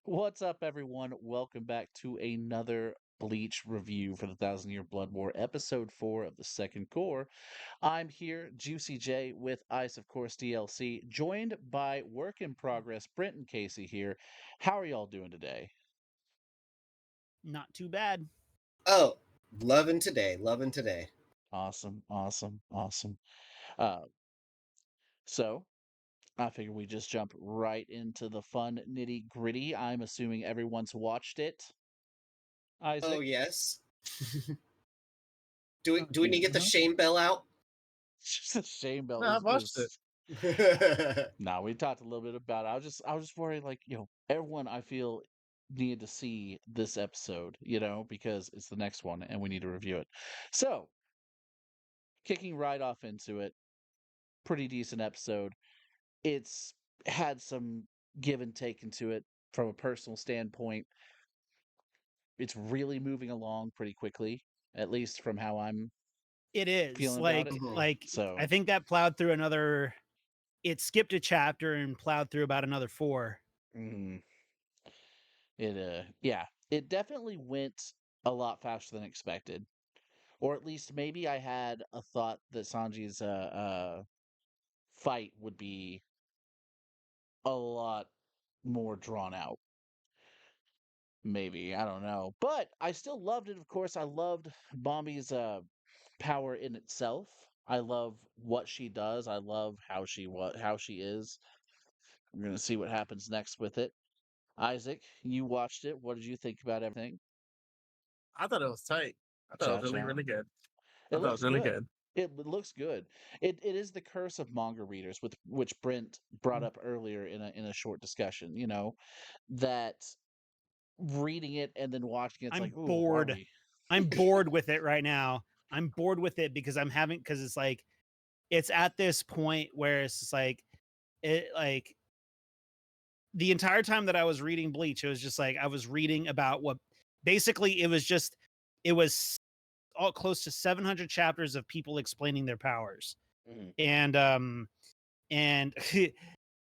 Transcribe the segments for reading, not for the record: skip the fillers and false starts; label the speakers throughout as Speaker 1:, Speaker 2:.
Speaker 1: What's up, everyone? Welcome back to another Bleach review for the Thousand Year Blood War, episode 4 of the second Cour. I'm here, Juicy J, with Ice, of course, DLC, joined by Work in Progress, Brent and Casey here. How are y'all doing today?
Speaker 2: Not too bad.
Speaker 3: Oh, loving today, loving today.
Speaker 1: Awesome, awesome, awesome. Uh, so, I figure we just jump right into the fun nitty gritty. I'm assuming everyone's watched it.
Speaker 3: Oh
Speaker 1: Isaac?
Speaker 3: yes. Do we need
Speaker 1: You,
Speaker 3: to get the shame bell out?
Speaker 1: just a shame bell
Speaker 2: No, I've watched it.
Speaker 1: is no, we talked a little bit about it. I was just worried, like, everyone I feel needed to see this episode, because it's the next one and we need to review it. So, kicking right off into it, pretty decent episode. It's had some give and take into it from a personal standpoint. It's really moving along pretty quickly, at least from how I'm
Speaker 2: It is
Speaker 1: feeling about
Speaker 2: like
Speaker 1: it.
Speaker 3: Mhm.
Speaker 2: like I
Speaker 1: So,
Speaker 2: think that plowed through another. It skipped a chapter and plowed through about another four.
Speaker 1: mm, yeah, it definitely went a lot faster than expected. Or at least maybe I had a thought that Sanji's fight would be a lot more drawn out. Maybe, I don't know. But I still loved it, of course. I loved Bombi's power in itself. I love what she does. I love how she is. We're gonna see what happens next with it. Isaac, you watched it. What did you think about everything?
Speaker 4: I thought it was tight. I thought it
Speaker 1: Cha
Speaker 4: was really,
Speaker 1: cha.
Speaker 4: really good.
Speaker 1: It
Speaker 4: I thought it was
Speaker 1: looks
Speaker 4: really
Speaker 1: good.
Speaker 4: good.
Speaker 1: It looks good. It is the curse of manga readers, with which Brent brought up earlier in a short discussion. That reading it and then watching it's
Speaker 2: I'm
Speaker 1: like, ooh, are
Speaker 2: bored.
Speaker 1: we?
Speaker 2: I'm bored with it right now. I'm bored with it because it's like it's at this point where it's just like the entire time that I was reading Bleach, it was just like I was reading about what basically it was all close to 700 chapters of people explaining their powers.
Speaker 1: Mhm.
Speaker 2: And and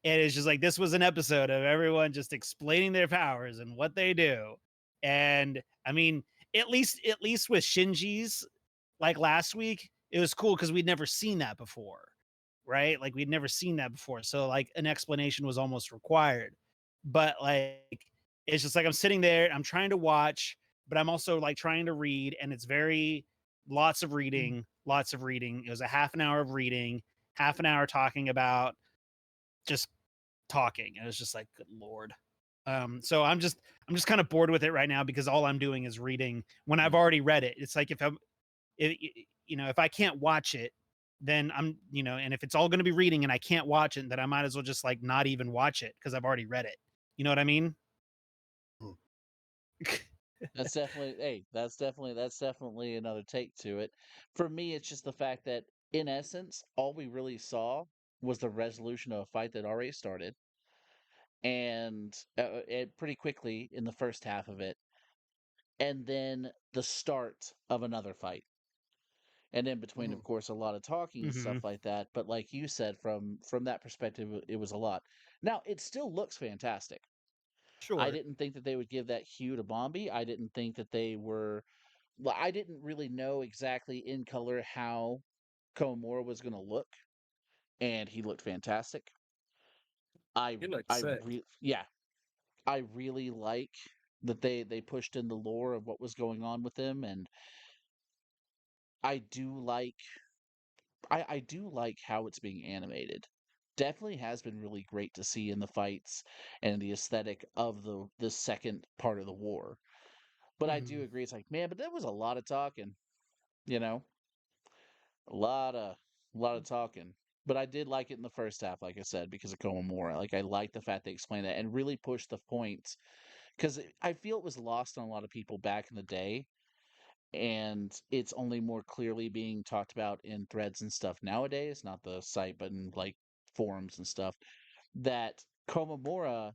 Speaker 2: it's just like this was an episode of everyone just explaining their powers and what they do. And I mean, at least with Shinji's, like last week, it was cool because we'd never seen that before, right? Like we'd never seen that before, so like an explanation was almost required. But like it's just like I'm sitting there, I'm trying to watch, but I'm also like trying to read, and it's very lots of reading, lots of reading. It was a half an hour of reading, half an hour talking about just talking. It was just like, good lord. So I'm just kind of bored with it right now because all I'm doing is reading when I've already read it. It's like if I can't watch it, then and if it's all going to be reading and I can't watch it, then I might as well just like not even watch it because I've already read it. You know what I mean?
Speaker 1: That's definitely that's definitely another take to it. For me, it's just the fact that in essence, all we really saw was the resolution of a fight that already started, and it pretty quickly in the first half of it, and then the start of another fight. And in between, of
Speaker 3: Mhm.
Speaker 1: course, a lot of talking and
Speaker 2: Hmm.
Speaker 1: stuff like that. But like you said, from that perspective, it was a lot. Now it still looks fantastic. I
Speaker 2: Sure.
Speaker 1: didn't think that they would give that hue to Bombi. I didn't think that they were. Well, I didn't really know exactly in color how Komura was going to look, and he looked fantastic.
Speaker 4: He looked sick.
Speaker 1: Yeah, I really like that they pushed in the lore of what was going on with him, and I do like I do like how it's being animated. Definitely has been really great to see in the fights and the aesthetic of the second part of the war. But I do
Speaker 2: Hmm.
Speaker 1: agree, it's like, man, but there was a lot of talking, you know, a lot of talking. But I did like it in the first half, like I said, because of Komamura. Like I like the fact they explained that and really pushed the points because I feel it was lost on a lot of people back in the day, and it's only more clearly being talked about in threads and stuff nowadays, not the site, but in like forums and stuff, that Komamura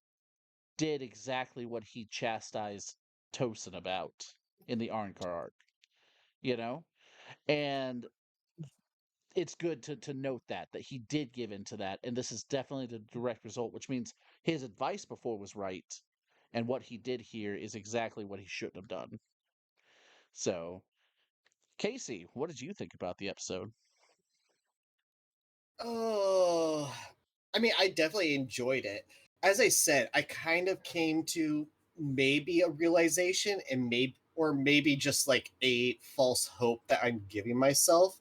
Speaker 1: did exactly what he chastised Tosin about in the Arnkar arc, you know? And it's good to note that he did give into that, and this is definitely the direct result, which means his advice before was right, And what he did here is exactly what he shouldn't have done. So, Casey, what did you think about the episode?
Speaker 3: Oh, I mean, I definitely enjoyed it. As I said, I kind of came to maybe a realization and maybe just like a false hope that I'm giving myself.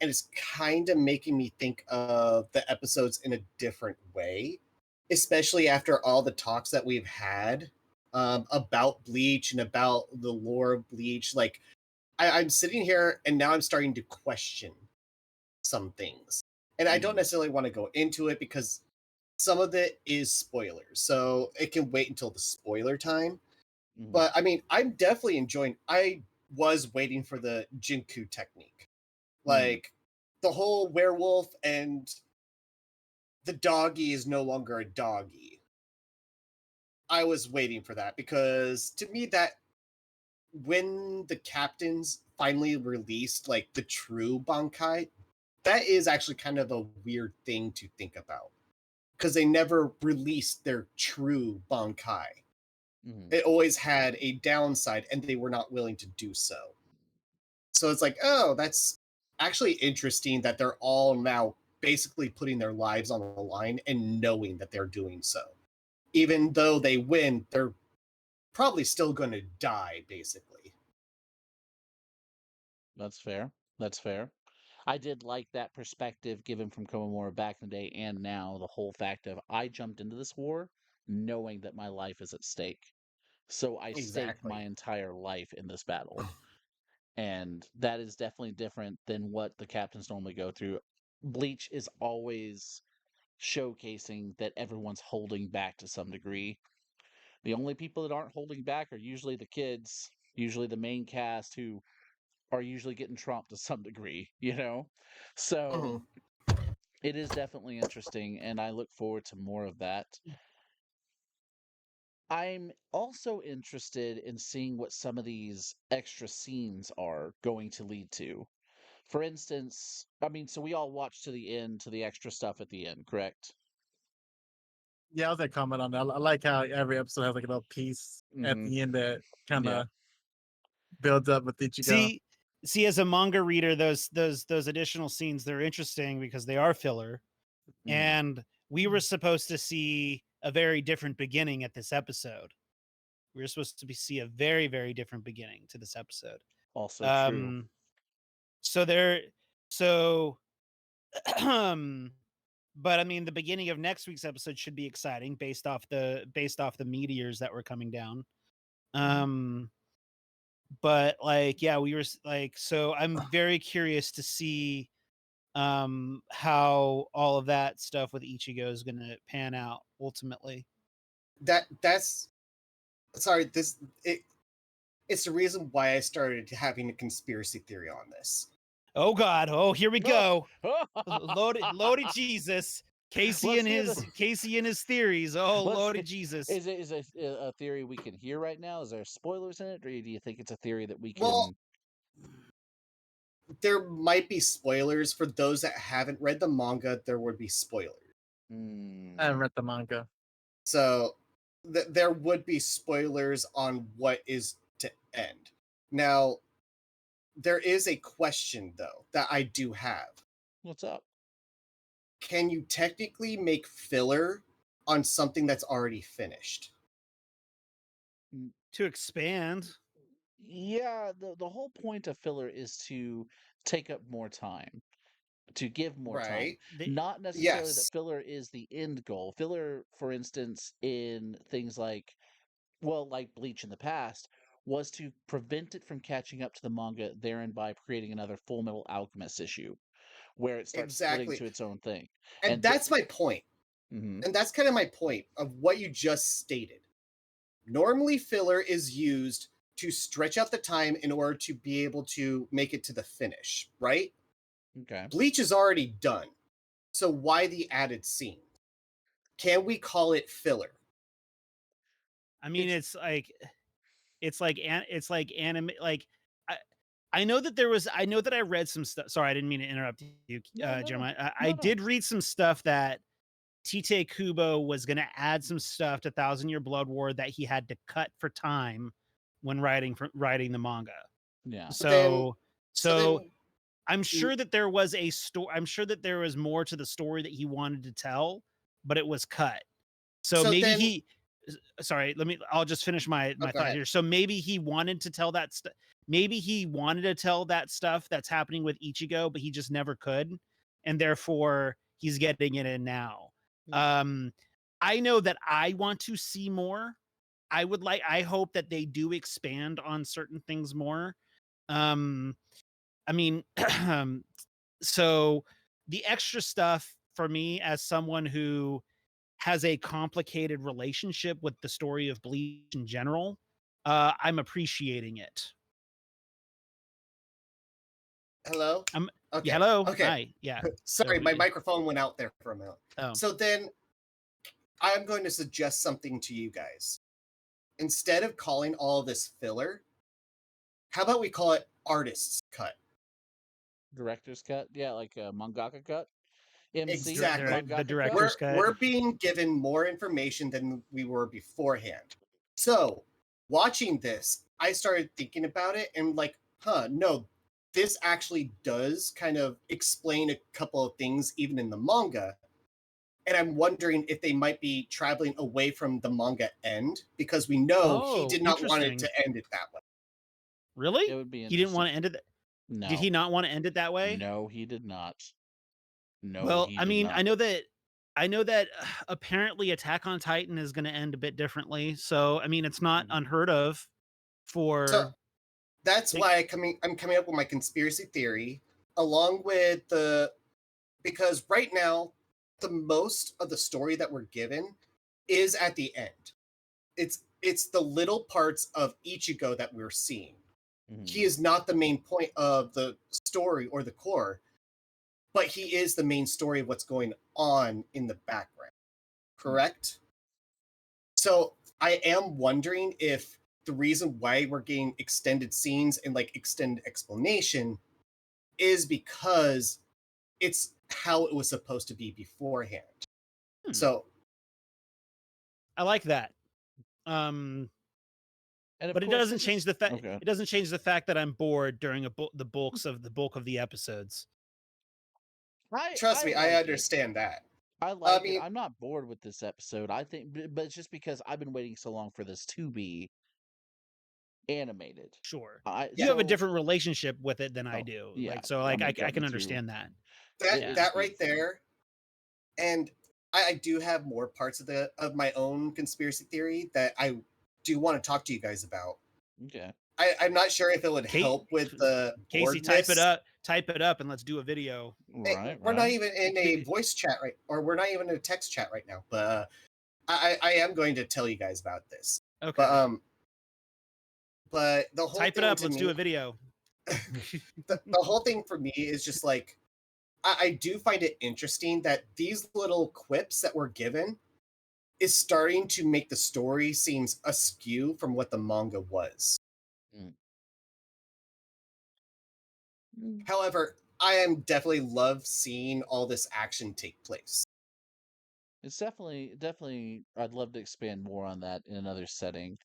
Speaker 3: And it's kind of making me think of the episodes in a different way, especially after all the talks that we've had about Bleach and about the lore of Bleach. Like, I'm sitting here and now I'm starting to question some things. And I don't necessarily want to go into it because some of it is spoilers. So it can wait until the spoiler time. But I mean, I'm definitely enjoying I was waiting for the Jinku technique. Like the whole werewolf and the doggy is no longer a doggy. I was waiting for that because to me that when the captains finally released like the true Bankai, that is actually kind of a weird thing to think about because they never released their true Bankai. It always had a downside and they were not willing to do so. So it's like, oh, that's actually interesting that they're all now basically putting their lives on the line and knowing that they're doing so. Even though they win, they're probably still going to die, basically.
Speaker 1: That's fair. That's fair. I did like that perspective given from Komamura back in the day and now, the whole fact of I jumped into this war knowing that my life is at stake. So I staked my
Speaker 3: Exactly.
Speaker 1: entire life in this battle. And that is definitely different than what the captains normally go through. Bleach is always showcasing that everyone's holding back to some degree. The only people that aren't holding back are usually the kids, usually the main cast who are usually getting trumped to some degree, you know? So
Speaker 3: Mhm.
Speaker 1: it is definitely interesting, and I look forward to more of that. I'm also interested in seeing what some of these extra scenes are going to lead to. For instance, I mean, so we all watch to the end, to the extra stuff at the end, correct?
Speaker 4: Yeah, I was gonna comment on that. I like how every episode has like a little piece at
Speaker 1: Mm-hmm.
Speaker 4: the end that kind
Speaker 1: Yeah.
Speaker 4: of builds up with Ichigo.
Speaker 2: See, as a manga reader, those additional scenes, they're interesting because they are filler. And we were supposed to see a very different beginning at this episode. We were supposed to see a very, very different beginning to this episode.
Speaker 1: Also true.
Speaker 2: So there, so, but I mean, the beginning of next week's episode should be exciting based off the meteors that were coming down. But like, yeah, we were like, so I'm very curious to see how all of that stuff with Ichigo is going to pan out ultimately.
Speaker 3: That's sorry, it's the reason why I started having a conspiracy theory on this.
Speaker 2: Oh God! Oh, here we go.
Speaker 1: Loaded,
Speaker 2: Loaded Jesus. Casey and his theories. Oh, loaded Jesus.
Speaker 1: Is it a theory we can hear right now? Is there spoilers in it, or do you think it's a theory that we can?
Speaker 3: Well, there might be spoilers for those that haven't read the manga. There would be spoilers.
Speaker 4: I haven't read the manga.
Speaker 3: So there would be spoilers on what is to end. Now, there is a question, though, that I do have.
Speaker 1: What's up?
Speaker 3: Can you technically make filler on something that's already finished?
Speaker 2: To expand.
Speaker 1: Yeah, the whole point of filler is to take up more time, to give more time.
Speaker 3: Right.
Speaker 1: Not necessarily that
Speaker 3: Yes.
Speaker 1: filler is the end goal. Filler, for instance, in things like, well, like Bleach in the past, was to prevent it from catching up to the manga, therein by creating another Full Metal Alchemist issue where it starts splitting
Speaker 3: Exactly.
Speaker 1: to its own thing.
Speaker 3: And that's my point.
Speaker 1: Mhm.
Speaker 3: And that's kind of my point of what you just stated. Normally, filler is used to stretch out the time in order to be able to make it to the finish, right?
Speaker 1: Okay.
Speaker 3: Bleach is already done. So why the added scene? Can we call it filler?
Speaker 2: I mean, it's like anime. Like I know that I read some stuff. Sorry, I didn't mean to interrupt you,
Speaker 1: No.
Speaker 2: Jeremiah.
Speaker 1: No.
Speaker 2: Did read some stuff that Tite Kubo was going to add some stuff to Thousand Year Blood War that he had to cut for time when writing the manga.
Speaker 1: Yeah.
Speaker 2: So
Speaker 3: So then,
Speaker 2: I'm sure that there was a story. I'm sure that there was more to the story that he wanted to tell, but it was cut. So
Speaker 3: So
Speaker 2: maybe
Speaker 3: then-
Speaker 2: sorry, I'll just finish my
Speaker 3: go
Speaker 2: thought
Speaker 3: ahead.
Speaker 2: here. So maybe he wanted to tell that stuff. Maybe he wanted to tell that stuff that's happening with Ichigo, but he just never could. And therefore he's getting it in now. I know that I want to see more. I hope that they do expand on certain things more. I mean, so the extra stuff for me as someone who has a complicated relationship with the story of Bleach in general, I'm appreciating it.
Speaker 3: hello? Okay.
Speaker 2: Hello.
Speaker 3: Okay.
Speaker 2: Hi. Yeah.
Speaker 3: Sorry,
Speaker 2: So
Speaker 3: my microphone went out there for a minute.
Speaker 2: Oh.
Speaker 3: So then I'm going to suggest something to you guys. Instead of calling all this filler, how about we call it artist's cut?
Speaker 1: Director's cut. Yeah, like a mangaka cut. MC
Speaker 3: Exactly.
Speaker 1: mangaka
Speaker 2: The
Speaker 1: cut?
Speaker 2: director's cut.
Speaker 3: We're being given more information than we were beforehand. So, watching this, I started thinking about it and like, no, this actually does kind of explain a couple of things even in the manga. And I'm wondering if they might be traveling away from the manga end because we know he
Speaker 2: Oh,
Speaker 3: did not want it
Speaker 2: interesting.
Speaker 3: to end it that way.
Speaker 2: Really?
Speaker 1: It would be
Speaker 2: He didn't want to
Speaker 1: interesting.
Speaker 2: end it.
Speaker 1: No.
Speaker 2: Did he not want to end it that way?
Speaker 1: No, he did not. No,
Speaker 2: Well,
Speaker 1: he
Speaker 2: I
Speaker 1: did
Speaker 2: mean,
Speaker 1: not.
Speaker 2: I know that apparently Attack on Titan is going to end a bit differently. So, I mean, it's not unheard of for.
Speaker 3: So that's why I'm coming up with my conspiracy theory, along with because right now the most of the story that we're given is at the end. It's the little parts of Ichigo that we're seeing. He is not the main point of the story or the core, but he is the main story of what's going on in the background. Correct? So I am wondering if the reason why we're getting extended scenes and like extended explanation is because it's how it was supposed to be beforehand. So
Speaker 2: I like that.
Speaker 1: And of
Speaker 2: But it
Speaker 1: course,
Speaker 2: doesn't
Speaker 1: this
Speaker 2: change
Speaker 1: is-
Speaker 2: the fact.
Speaker 1: okay.
Speaker 2: It doesn't change the fact that I'm bored during the bulk of the episodes.
Speaker 3: trust me, I
Speaker 1: like it.
Speaker 3: understand that.
Speaker 1: I like
Speaker 3: mean-
Speaker 1: it. I'm not bored with this episode. I think, but it's just because I've been waiting so long for this to be animated.
Speaker 2: Sure,
Speaker 1: I,
Speaker 2: you have a
Speaker 1: so-
Speaker 2: different relationship with it than I
Speaker 1: Oh,
Speaker 2: do.
Speaker 1: yeah,
Speaker 2: Like so,
Speaker 1: I
Speaker 2: like
Speaker 1: mean,
Speaker 2: I
Speaker 1: got me
Speaker 2: can
Speaker 1: too.
Speaker 2: understand that.
Speaker 3: That
Speaker 1: Yeah.
Speaker 3: that right there, and I do have more parts of my own conspiracy theory that I do want to talk to you guys about.
Speaker 1: Okay.
Speaker 3: I'm not sure if it would
Speaker 2: Kate-
Speaker 3: help with the
Speaker 2: Casey,
Speaker 3: boredness.
Speaker 2: type it up, and let's do a video.
Speaker 3: Hey,
Speaker 1: Right.
Speaker 3: we're not
Speaker 1: right.
Speaker 3: even in a voice chat or we're not even in a text chat right now. But I am going to tell you guys about this.
Speaker 2: Okay,
Speaker 3: But the whole
Speaker 2: type it
Speaker 3: thing
Speaker 2: up.
Speaker 3: to
Speaker 2: Let's
Speaker 3: me,
Speaker 2: do a video.
Speaker 3: the whole thing for me is just like I do find it interesting that these little quips that we're given is starting to make the story seems askew from what the manga was. However, I am definitely love seeing all this action take place.
Speaker 1: It's definitely. I'd love to expand more on that in another setting,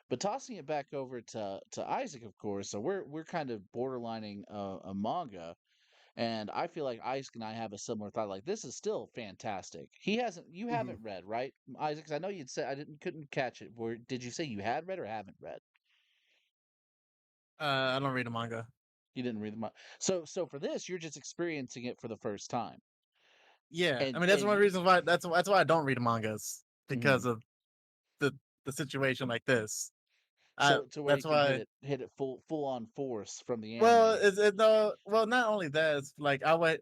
Speaker 1: but tossing it back over to Isaac, of course. So we're kind of borderlining a manga, and I feel like Isaac and I have a similar thought. Like this is still fantastic. You haven't read, right, Isaac? 'Cause I know you'd say couldn't catch it. Did you say you had read or haven't read?
Speaker 4: I don't read a manga.
Speaker 1: You didn't read the manga. So for this, you're just experiencing it for the first time.
Speaker 4: Yeah,
Speaker 1: And-
Speaker 4: I mean that's
Speaker 1: and
Speaker 4: one
Speaker 1: you-
Speaker 4: reason why that's why I don't read mangas because of the situation like this.
Speaker 1: So to where
Speaker 4: That's
Speaker 1: you can
Speaker 4: why.
Speaker 1: hit it full on force from the anime.
Speaker 4: Well, well, not only that, it's like I went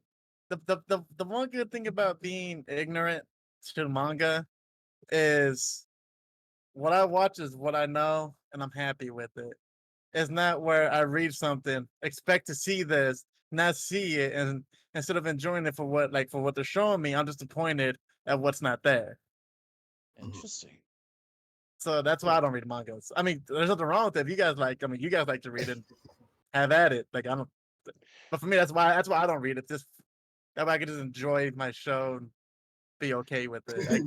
Speaker 4: the one good thing about being ignorant to manga is what I watch is what I know, and I'm happy with it. It's not where I read something, expect to see this, not see it, and instead of enjoying it for what they're showing me, I'm disappointed at what's not there.
Speaker 1: Interesting.
Speaker 4: So that's why I don't read mangas. I mean, there's nothing wrong with it. If you guys like, I mean, you guys like to read it, have at it. Like I don't, but for me, that's why I don't read it. Just that way I can just enjoy my show be okay with it.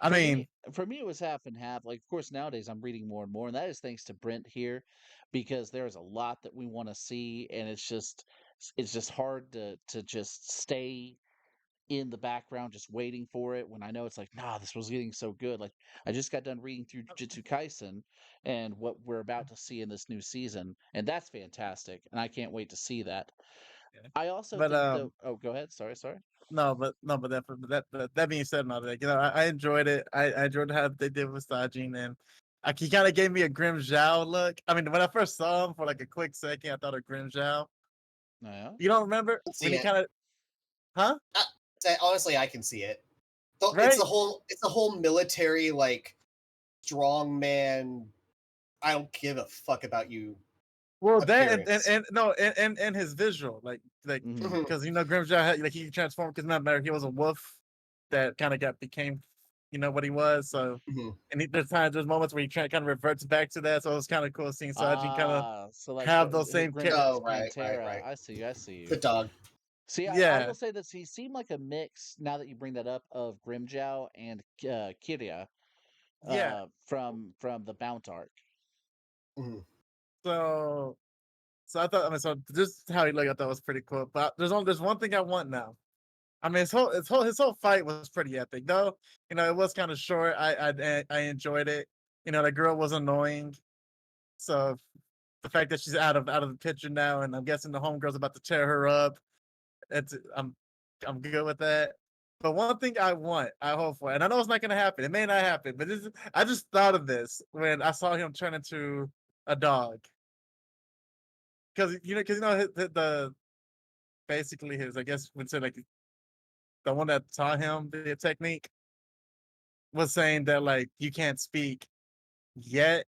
Speaker 4: I
Speaker 1: For
Speaker 4: mean,
Speaker 1: me, it was half and half. Like, of course, nowadays I'm reading more and more, and that is thanks to Brent here, because there is a lot that we want to see, and it's just hard to just stay in the background just waiting for it when I know it's like, nah, this was getting so good. Like, I just got done reading through Jujutsu Kaisen and what we're about to see in this new season, and that's fantastic, and I can't wait to see that.
Speaker 4: yeah.
Speaker 1: I also
Speaker 4: But
Speaker 1: think though, oh, go ahead. Sorry.
Speaker 4: no, but that being said, and all that, I enjoyed it. I enjoyed how they did with Sajin, and he kind of gave me a Grim Zhao look. I mean, when I first saw him for like a quick second, I thought of Grim Zhao.
Speaker 1: Yeah.
Speaker 4: You don't remember
Speaker 3: See
Speaker 4: when he
Speaker 3: it.
Speaker 4: kind of, huh?
Speaker 3: Honestly, I can see it.
Speaker 4: Right?
Speaker 3: It's the whole military like strong man. I don't give a fuck about you
Speaker 4: Well, that
Speaker 3: appearance.
Speaker 4: and no, and his visual, like
Speaker 1: Hmm.
Speaker 3: Mhm,
Speaker 4: because Grim Zhao had, like he transformed because not matter he was a wolf that kind of became what he was. So
Speaker 3: mhm.
Speaker 4: and there's moments where he kind of reverts back to that. So it was kind of cool seeing Sajin kind of
Speaker 1: Ah, so like
Speaker 4: have those same
Speaker 1: Grimjack's
Speaker 3: Oh, right, right,
Speaker 1: Pantera.
Speaker 3: right.
Speaker 1: I see. I see you.
Speaker 3: The dog.
Speaker 1: See, I
Speaker 4: yeah
Speaker 1: will say this. He seemed like a mix, now that you bring that up, of Grimjow and Kiria
Speaker 4: yeah.
Speaker 1: from the Mount arc.
Speaker 3: Mhm.
Speaker 4: So I thought so just how he looked I thought was pretty cool. But there's one thing I want now. I mean his whole fight was pretty epic though. It was kind of short. I enjoyed it. The girl was annoying. So the fact that she's out of the picture now, and I'm guessing the homegirl's about to tear her up. It's I'm good with that. But one thing I hope for, and I know it's not gonna happen. It may not happen, but I just thought of this when I saw him turn into a dog. Because the basically his I guess would say like the one that taught him the technique was saying that like you can't speak yet.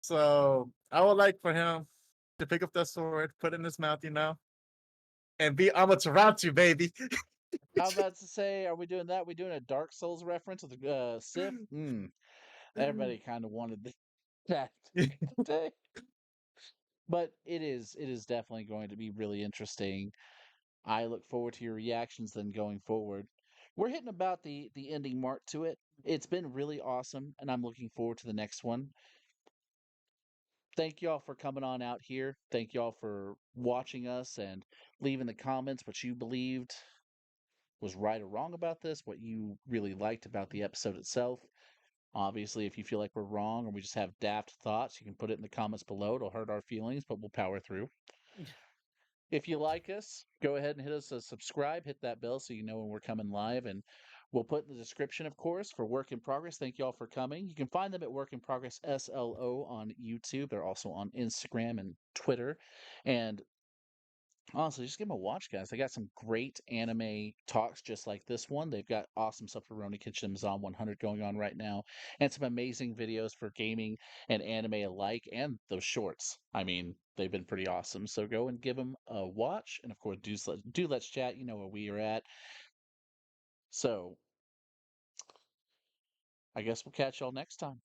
Speaker 4: So I would like for him to pick up that sword, put it in his mouth, and be Amaterasu, baby.
Speaker 1: How about to say, are we doing that? We doing a Dark Souls reference with the Sif? Everybody kind of wanted that today. But it is definitely going to be really interesting. I look forward to your reactions then going forward. We're hitting about the ending mark to it. It's been really awesome, and I'm looking forward to the next one. Thank y'all for coming on out here. Thank y'all for watching us and leaving the comments what you believed was right or wrong about this, what you really liked about the episode itself. Obviously, if you feel like we're wrong or we just have daft thoughts, you can put it in the comments below. It'll hurt our feelings, but we'll power through. If you like us, go ahead and hit us a subscribe, hit that bell so you know when we're coming live. And we'll put in the description, of course, for Work in Progress. Thank you all for coming. You can find them at Work in Progress SLO on YouTube. They're also on Instagram and Twitter. And honestly, just give them a watch, guys. They got some great anime talks just like this one. They've got awesome stuff for Roni Kitchen Amazon 100 going on right now, and some amazing videos for gaming and anime alike, and those shorts. I mean, they've been pretty awesome. So go and give them a watch, and of course, do let's chat. You know where we are at. So I guess we'll catch y'all next time.